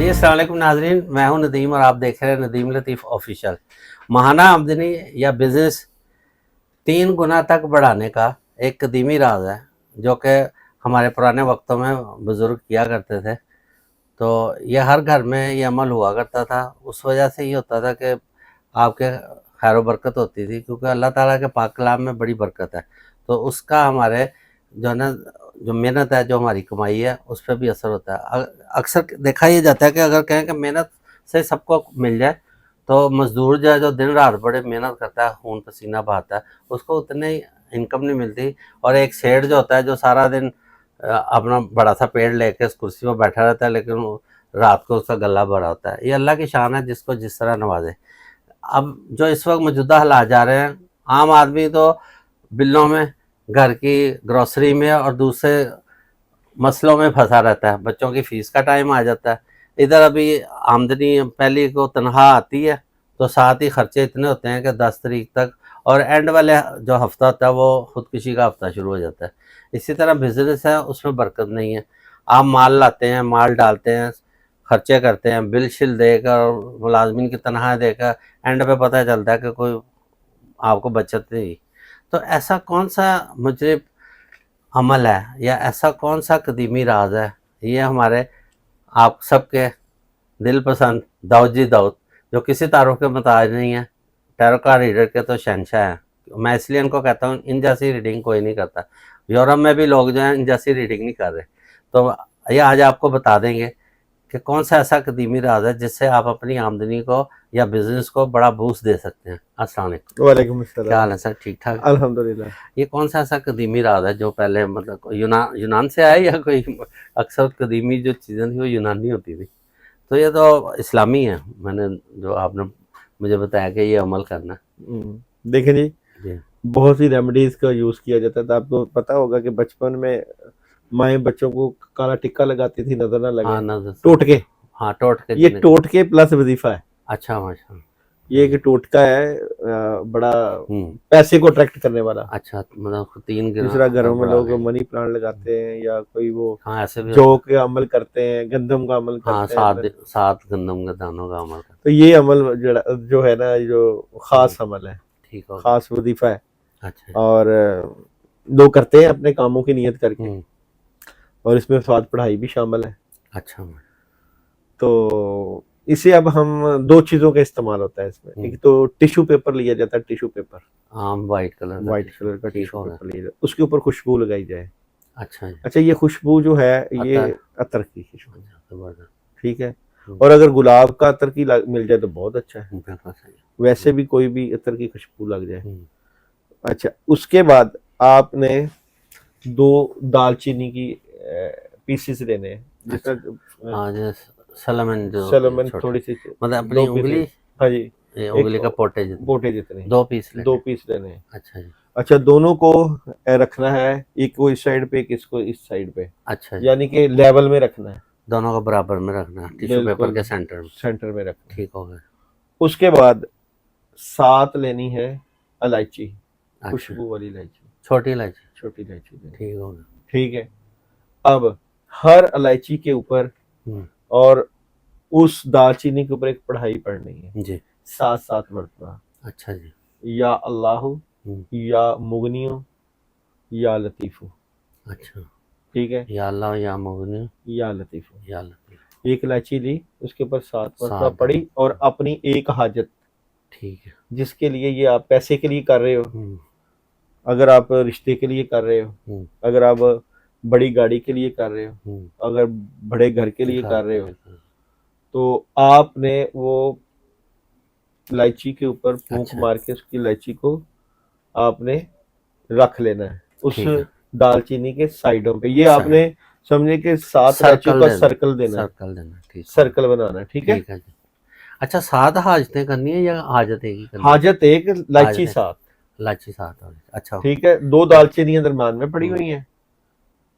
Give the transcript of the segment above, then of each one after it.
जी अस्सलाम वालेकुम नाजरीन, मैं हूं नदीम और आप देख रहे हैं नदीम लतीफ़ ऑफिशियल। माहाना आमदनी या बिज़नेस 3 गुना तक बढ़ाने का एक कदीमी राज है जो कि हमारे पुराने वक्तों में बुज़ुर्ग किया करते थे। तो ये हर घर में ये अमल हुआ करता था। उस वजह से ये होता था कि आपके खैर व बरकत होती थी, क्योंकि अल्लाह ताला के पाक कलाम में बड़ी बरकत है। तो उसका हमारे जो है ना, जो मेहनत है, जो हमारी कमाई है, उस पर भी असर होता है। अक्सर देखा ये जाता है कि अगर कहें कि मेहनत से सबको मिल जाए, तो मज़दूर जो है, जो दिन रात बड़े मेहनत करता है, खून पसीना बहाता है, उसको उतनी इनकम नहीं मिलती। और एक सेठ जो होता है, जो सारा दिन अपना बड़ा सा पेड़ लेके उस कुर्सी पर बैठा रहता है, लेकिन वो रात को उसका गला भरा होता है। ये अल्लाह की शान है, जिसको जिस तरह नवाजे। अब जो इस वक्त मौजूदा हालात जा रहे हैं, आम आदमी तो बिलों में, घर की ग्रोसरी में और दूसरे मसलों में फंसा रहता है। बच्चों की फ़ीस का टाइम आ जाता है, इधर अभी आमदनी पहली को तनख्वाह आती है, तो साथ ही खर्चे इतने होते हैं कि 10 तारीख तक, और एंड वाले जो हफ्ता होता है वो खुदकुशी का हफ्ता शुरू हो जाता है। इसी तरह बिजनेस है, उसमें बरकत नहीं है। आप माल लाते हैं, माल डालते हैं, खर्चे करते हैं, बिल शिल देकर, मुलाजमिन की तनख्वाह देकर, एंड पे पता चलता है कि कोई आपको बचत नहीं। तो ऐसा कौन सा मुझे अमल है या ऐसा कौन सा कदीमी राज है, ये हमारे आप सबके दिल पसंद दाऊद जी दाऊद, जो किसी तारुफ के मोहताज नहीं है, टैरो का रीडर के तो शहंशाह हैं। मैं इसलिए इनको कहता हूँ, इन जैसी रीडिंग कोई नहीं करता। यूरोप में भी लोग जो हैं इन जैसी रीडिंग नहीं कर रहे। तो ये आज आपको बता देंगे कि कौन सा ऐसा कदीमी राज है जिससे आप अपनी आमदनी को या बिजनेस को बड़ा बूस्ट दे सकते हैं। अस्सलाम वालेकुम। वालेकुम अस्सलाम। क्या हाल है सर? ठीक ठाक? अल्हम्दुलिल्लाह। ये कौन सा ऐसा कदीमी राज है जो पहले मतलब यूनान से आया, या कोई अक्सर कदीमी जो चीज़ें थी वो यूनानी होती थी? तो ये तो इस्लामी है, मैंने जो आपने मुझे बताया कि ये अमल करना। देखिए जी, जी बहुत सी रेमेडीज का यूज किया जाता था। आपको पता होगा कि बचपन में माएँ बच्चों को काला टिक्का लगाती थी, नजर ना लगे। हाँ नजर से। टोटके, हाँ टोटके ये जिन्हें। टोटके प्लस वजीफा है। अच्छा माशा। ये एक टोटका है, बड़ा हम्म। पैसे को अट्रैक्ट करने वाला। अच्छा, मतलब 3 जिस तरह घरों में बढ़ा लोग लें। मनी प्लांट लगाते हैं, या कोई वो हाँ ऐसे भी जौ होता है। का अमल करते हैं, गंदम का अमल हाँ, करते हैं अंदर। 7 गंदम के दानों का अमल तो ये अमल जो है ना, जो करते। खास अमल है, ठीक हो गया। खास वजीफा है। अच्छा। और लोग करते हैं अपने कामों की नियत करके, हम्म। और इसमें स्वाद पढ़ाई भी शामिल है। अच्छा। तो इसे अब हम दो चीज़ों का इस्तेमाल होता है इसमें। एक तो टिश्यू पेपर लिया जाता है, टिश्यू पेपर, आम वाइट कलर का वाइट टिश्यू, कलर का ठीक टिश्यू हो गया। पेपर लिया जाए, उसके ऊपर खुशबू लगाई जाए। अच्छा जी। अच्छा, ये खुशबू जो है, ये अतर। अतर की खुशबू, अच्छा जबरदस्त। ठीक है। और अगर गुलाब का अतर की मिल जाए तो बहुत अच्छा है। बिल्कुल सही। वैसे भी कोई भी अतर की खुशबू लग जाए। हम्म। अच्छा, उसके बाद आपने 2 दालचीनी की पीसेस लेने हैं, अच्छा। जिसका हाँ जैसे सलमन जो होते हैं सलमन छोटे, थोड़ी सी, मतलब अपनी 2 उंगली, पीसेस। हाँ जी, ये एक उंगली का पोटे जितने, बोटे जितने, 2 पीस 2 लेने। पीस लेने हैं। अच्छा जी। अच्छा, दोनों को रखना है, एक को इस साइड पे, एक इसको इस साइड पे, अच्छा जी। यानी कि लेवल में रखना है, दोनों को बराबर में रखना है, टिश्यू पेपर बिल्कुल के सेंटर में। सेंटर में रखना है। ठीक हो गया। उसके बाद साथ लेनी है इलायची, अच्छा, खुशबू वाली इलायची, छोटी इलायची। छोटी इलायची लेनी। ठीक हो गया। ठीक है। अब हर इलायची के ऊपर हम्म। और उस दालचीनी के ऊपर एक पढ़ाई पढ़नी है, जी। 7 मरतबा। अच्छा जी। या अल्लाहु, हम्म। या मुगनियो, या लतीफू। अच्छा। ठीक है, या अल्लाह या मुगनी या लतीफू। या लतीफ। एक इलायची ली, उसके ऊपर 7 मरतबा 7 पढ़ी, दफा। और अपनी एक हाजत, ठीक है। जिसके लिए ये आप पैसे के लिए कर रहे हो, हम्म। अगर आप रिश्ते के लिए कर रहे हो, हम्म। अगर आप बड़ी गाड़ी के लिए कर रहे हो, हम्म। अगर बड़े घर के लिए घर कर रहे के हो, लिए कर। तो आपने वो इलायची के ऊपर फूंक अच्छा। मार के उसकी इलायची को आपने रख लेना है उस ठीक है। दालचीनी के साइडों पे। ये सही। आपने समझे कि 7 इलायचियों सर्कल का देना। सर्कल देना है, सर्कल देना, ठीक हो गया। सर्कल बनाना है। ठीक है। ठीक है जी। अच्छा, 7 हाजतें करनी है या हाजत एक ही करनी है? हाजत एक, इलायची हाजतें। 7। इलायची 7 हो गई। अच्छा। ठीक है, 2 दालचीनियां दरम्यान में पड़ी हम्म। हुई हैं,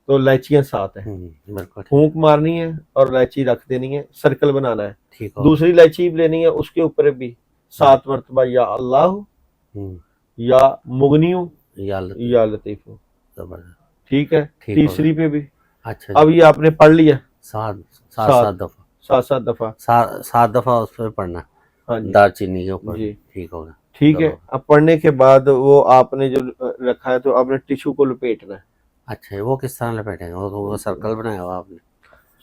तो इलायचियां 7 है। बिल्कुल ठीक। फूंक मारनी है और इलायची रख देनी है, सर्कल बनाना है। ठीक हो गया। दूसरी इलायची भी लेनी है, उसके ऊपर भी 7 मरतबा या अल्लाह, हम्म। या मुगनियो, या लतीफ। या लतीफो। जबरदस्त। ठीक है। ठीक हो गया। तीसरी पे भी। अच्छा जी। अब ये आपने पढ़ लिया, 7 सात 7 दफा। 7 दफा। 7 दफा उस पर पढ़ना, हाँ जी दालचीनी के ऊपर। जी, ठीक होगा। ठीक है। चलो। अब पढ़ने के बाद वो आपने जो रखा है तो आपने टिश्यू को लपेटना है। अच्छा, वो किस तरह लपेटेंगे? वो सर्कल बनाया हुआ आपने?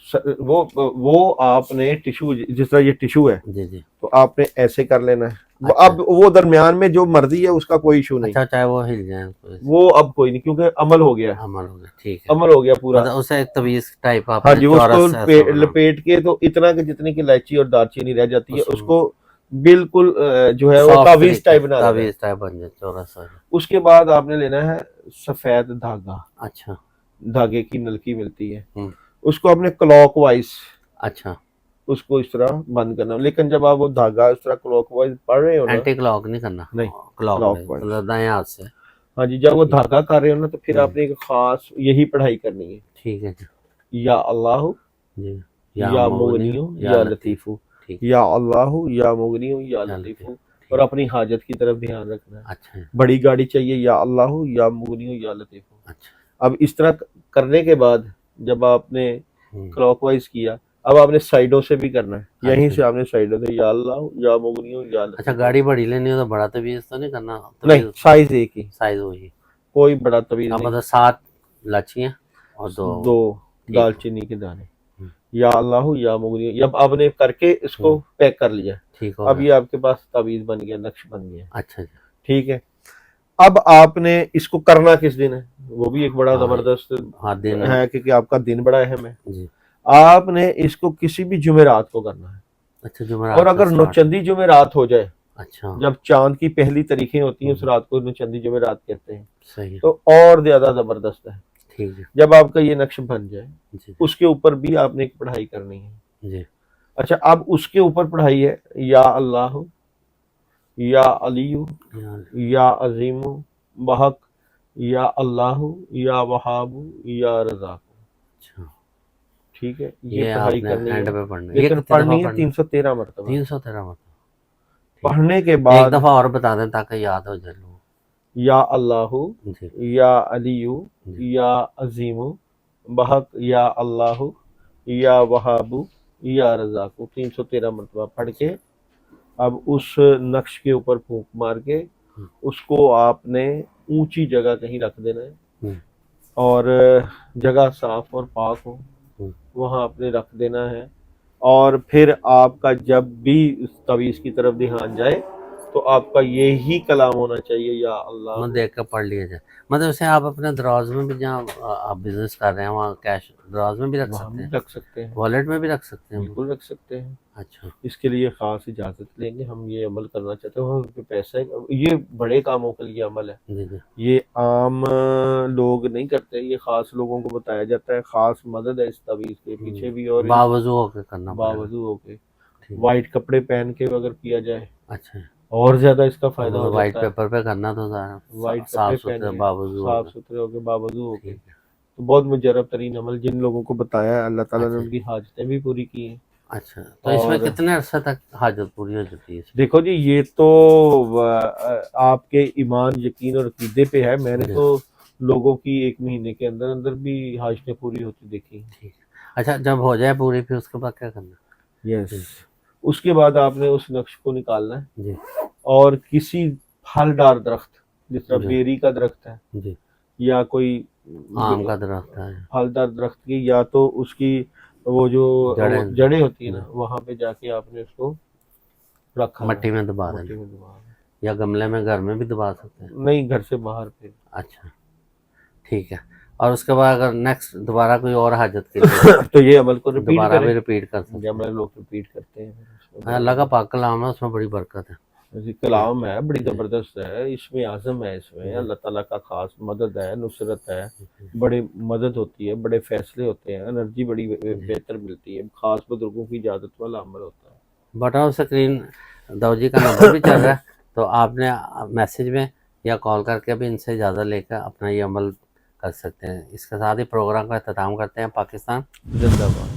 वो आपने टिश्यू, जिस तरह ये टिश्यू है जी जी। तो आपने ऐसे कर लेना है। अच्छा। अब वो दरमियान में जो मर्जी है उसका कोई इशू नहीं, अच्छा, चाहे वो हिल जाए तो ऐसे वो अब कोई नहीं, क्योंकि अमल हो गया है, अमल हो गया। ठीक है। अमल हो गया पूरा। मतलब उसे एक तवीज टाइप हाँ आपने जी, वो उसको चौरस से ऐसा बना। लपेट के तो इतना कि जितनी की इलायची और दालचीनी रह जाती है उसमें उसको बिल्कुल जो है वो सॉफ्ट तावीज तरीके, टाइप बना देना है। तावीज टाइप बन जाए, चौरस वाला। उसके बाद आपने लेना है सफेद धागा, अच्छा। धागे की नलकी मिलती है, हम्म। उसको आपने क्लॉकवाइज अच्छा, उसको इस तरह बंद करना। लेकिन जब आप वो धागा इस तरह क्लॉकवाइज पढ़ रहे हो ना, एंटी क्लॉक नहीं करना, नहीं, क्लॉक वाइज, क्लॉकवाइज। मतलब दाएं हाथ से। हाँ जी, जब वो धागा कर रहे हो ना तो फिर हम्म। आपने एक खास यही पढ़ाई करनी है, ठीक है जी। या अल्लाह जी। या मुगनी मुगनियो या या लतीफ। लतीफू, ठीक या अल्लाह या मुगनियो या या लतीफू। लतीफ। और अपनी हाजत की तरफ ध्यान रखना है। अच्छा बड़ी गाड़ी चाहिए, या अल्लाह या मुगनियो या लतीफू। अच्छा। अब इस तरह करने के बाद जब आपने हम्म। क्लॉकवाइज किया, अब आपने साइडों से भी करना है, यहीं अच्छा से आपने साइडों से या अल्लाह या मुगनियो या अच्छा, लतीफू। गाड़ी बड़ी लेनी हो तो बड़ा तवीज तो नहीं करना? नहीं, तवीज साइज एक ही, साइज वही। कोई बड़ा तवीज अब नहीं। मतलब 7 लाचियाँ और 2। दो ठीक है। दालचीनी के दाने, हम्म। या अल्लाह या मुगनियो। अब आपने करके इसको पैक कर लिया, ठीक हो अब गया। ये आपके पास तावीज बन गया, नक्श बन गया। अच्छा जी। ठीक है। अब आपने इसको करना किस दिन है, वो भी एक बड़ा हाँ जबरदस्त हाँ, दिन है, क्योंकि आपका दिन बड़ा अहम है। जी। आपने इसको किसी भी जुमेरात को करना है, अच्छा, और जुमेरात अगर से स्टार्ट। नौचंदी जुमेरात हो जाए, अच्छा। जब चांद की पहली तारीखें होती हैं उस रात को नौचंदी जुमेरात कहते हैं, सही है। तो और ज्यादा जबरदस्त है। ठीक है जब आपका ये नक्श बन जाए जी उसके ऊपर भी आपने एक पढ़ाई करनी है। जी। अच्छा, अब उसके ऊपर पढ़ाई है, या अल्लाह या अलीयू यार, या अजीमु बहक, या अल्लाह या वहाबु या रज़ाक। अच्छा, ठीक है, ये ये पढ़ाई आपने करनी एंड है, पे पढ़ना है। ये लेकिन कितनी दफा पढ़नी है पढ़ना? 313 मरतबा। 313 मतलब। ठीक पढ़ने के है, एक बाद दफा और बता दें ताकि याद हो जाए लोगों या अल्लाह को। जी या अलीयू जी। या अजीमु बहक, या अल्लाह या वहाबु या रज़ाक, 313 मरतबा पढ़ के अब उस नक्श के ऊपर फूंक मार के हम्म, उसको आपने ऊंची जगह कहीं रख देना है, हम्म, और जगह साफ और पाक हो हम्म। वहां आपने रख देना है। और फिर आपका जब भी उस तवीज की तरफ ध्यान जाए तो आपका यही कलाम होना चाहिए, या अल्लाह। मतलब देख कर पढ़ लिया जाए। मतलब उसे आप अपने दराज में भी, जहाँ आप बिजनेस कर रहे हैं वहाँ कैश दराज में भी रख वहां सकते भी हैं, रख सकते हैं, वॉलेट में भी रख सकते हैं। बिल्कुल रख सकते हैं। अच्छा। इसके लिए खास इजाजत लेंगे, हम ये अमल करना चाहते हैं, हम पे पैसा है, ये बड़े कामों के लिए अमल है, जी जी। ये आम लोग नहीं करते, ये खास लोगों को बताया जाता है, खास मदद है इस तवीज के पीछे भी। और बावजू होकर करना पड़ेगा। बावजू होके ठीक। वाइट कपड़े पहन के अगर किया जाए अच्छा। और ज्यादा इसका फायदा हो मतलब वाइट जाता है। पेपर पे करना तो वाइट साफ कपड़े पहन सुथरे के बावजू साफ होगा। सुथरे होके बावजू होके, ठीक है। तो बहुत मुजरब तरीन अमल, जिन लोगों को बताया है अल्लाह ताला ने अच्छा उनकी हाजतें भी पूरी की हैं। अच्छा, तो इसमें और कितने अरसे तक हाजत पूरी हो जाती है इसमें? देखो जी, ये तो आपके ईमान यकीन और अकीदे पे है। मैंने जी, तो लोगों की 1 महीने के अंदर अंदर भी हाजतें पूरी होती देखी। ठीक है। अच्छा, जब हो जाए पूरी फिर उसके बाद क्या करना? यस, जी उसके बाद आपने उस नक्श को निकालना है, जी और किसी फलदार दरख्त, जिस तरह जी बेरी का दरख्त है जी। या कोई आम का दरख्त है। फलदार दरख्त की, या तो उसकी वो जो जड़ें। जड़ें होती है जी। ना, वहां पे जाके आपने उसको रखा है, मट्टी में दबा मट्टी देना, में दबा। या गमले में घर में भी दबा सकते हैं? नहीं, घर से बाहर पे। अच्छा, ठीक है। और उसके बाद अगर नेक्स्ट दोबारा कोई और हाजत के लिए तो ये अमल को रिपीट दोबारा करें, भी रिपीट कर सकते जब हैं। हमारे लोग रिपीट करते हैं। अल्लाह का पाक कलाम है, उसमें बड़ी बरकत है। कलाम है, बड़ी जी ज़बरदस्त है, इसमें आज़म है, इसमें जी अल्लाह ताला का खास मदद है, नुसरत है, बड़ी मदद होती है, बड़े फैसले होते हैं, एनर्जी बड़ी बेहतर मिलती है, खास बुजुर्गों की इजाज़त वाला अमल होता है। बटन स्क्रीन दाऊजी का नंबर भी चल रहा है, तो आपने मैसेज में या कॉल करके भी इनसे इजाज़त लेकर अपना ये अमल कर सकते हैं। इसके साथ ही प्रोग्राम का अख्ताम करते हैं। पाकिस्तान जिंदाबाद।